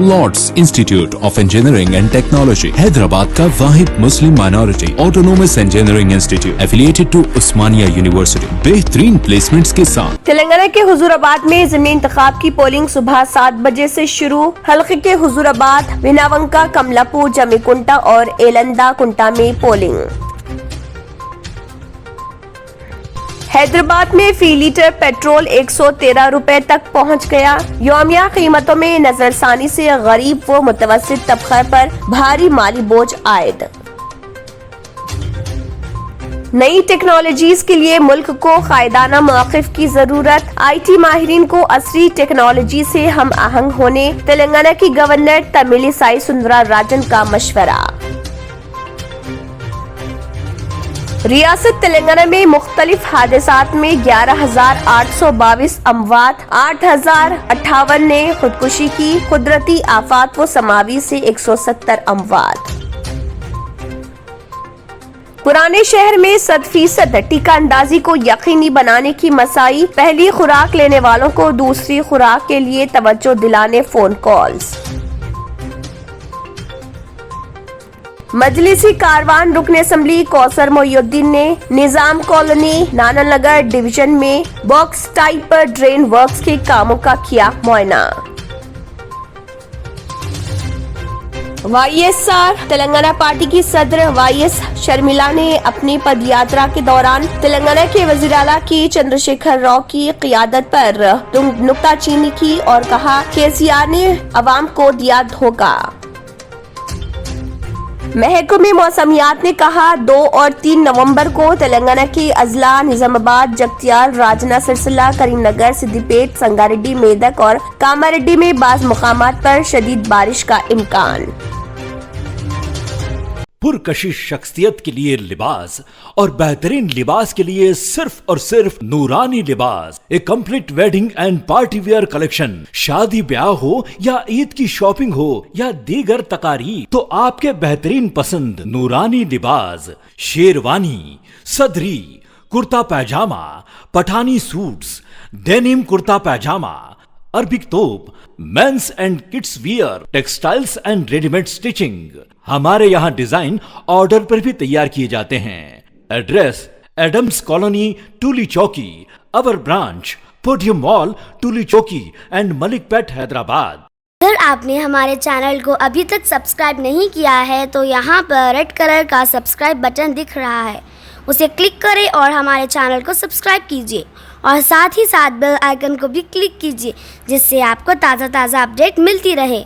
Lord's institute of engineering and technology Hyderabad का वाहिद Muslim minority autonomous engineering institute affiliated to Osmania university बेहतरीन placements के साथ। तेलंगाना के हुजूराबाद में ज़मीनी इंतखाब की पोलिंग सुबह 7 बजे से शुरू। हल्के के हुजूराबाद, विनावंका, कमलापुर, जमीकुंटा और एलंदा कुंटा में पोलिंग। हैदराबाद में फी लीटर पेट्रोल 113 रुपए तक पहुंच गया। यौमिया कीमतों में नजरसानी से गरीब व मुतवस्सित तबके पर भारी माली बोझ आयद। नई टेक्नोलॉजीज के लिए मुल्क को कायदाना मौक़िफ़ की जरूरत। IT माहिरीन को असरी टेक्नोलॉजी से हम आहंग होने तेलंगाना की गवर्नर तमिलिसाई सुंदरराजन का मशवरा। रियासत तेलंगाना में मुख्तलिफ हादसात में 11,822 अमवात, 8,058 ने खुदकुशी की। कुदरती आफात व समावी से 170 अमवात। पुराने शहर में 100% टीका अंदाजी को यकीनी बनाने की मसाई। पहली खुराक लेने वालों को दूसरी खुराक के लिए तवज्जो दिलाने फोन कॉल्स। मजलिसी कारवान रुकन असम्बली कौसर मोइनुद्दीन ने निजाम कॉलोनी नानानगर डिवीजन में बॉक्स टाइप ड्रेन वर्क्स के कामों का किया मुआयना। YSR तेलंगाना पार्टी की सदर YS शर्मिला ने अपनी पदयात्रा के दौरान तेलंगाना के वजीर आला के चंद्रशेखर राव की क़ियादत पर नुक्ताचीनी की और कहा KCR ने अवाम को दिया धोखा। महकमे मौसमियात ने कहा 2 और 3 नवंबर को तेलंगाना के अजला, निजामाबाद, जगतियाल, राजना, सिरसिला, करीमनगर, सिद्दीपेट, संगारेड्डी, मेदक और कामारेड्डी में बाज़ मुकामात पर शदीद बारिश का इम्कान। पुरकशिश शख्सियत के लिए लिबास और बेहतरीन लिबास के लिए सिर्फ और सिर्फ Noorani Libas, a complete wedding and party wear collection. शादी ब्याह हो या ईद की शॉपिंग हो या दीगर तकारीब, तो आपके बेहतरीन पसंद नूरानी लिबास, शेरवानी, सदरी, kurta pajama, Pathani suits, denim kurta pajama, Arabic तोप, men's and kids wear, textiles and readymade stitching. हमारे यहाँ डिजाइन ऑर्डर पर भी तैयार किए जाते हैं। एड्रेस एडम्स कॉलोनी, टूली चौकी। अवर ब्रांच पोडियम मॉल, टूली चौकी एंड मलिकपेट, हैदराबाद। अगर आपने हमारे चैनल को अभी तक सब्सक्राइब नहीं किया है तो यहाँ पर रेड कलर का सब्सक्राइब बटन दिख रहा है, उसे क्लिक करें और हमारे चैनल को सब्सक्राइब कीजिए और साथ ही साथ बेल आइकन को भी क्लिक कीजिए, जिससे आपको ताज़ा अपडेट मिलती रहे।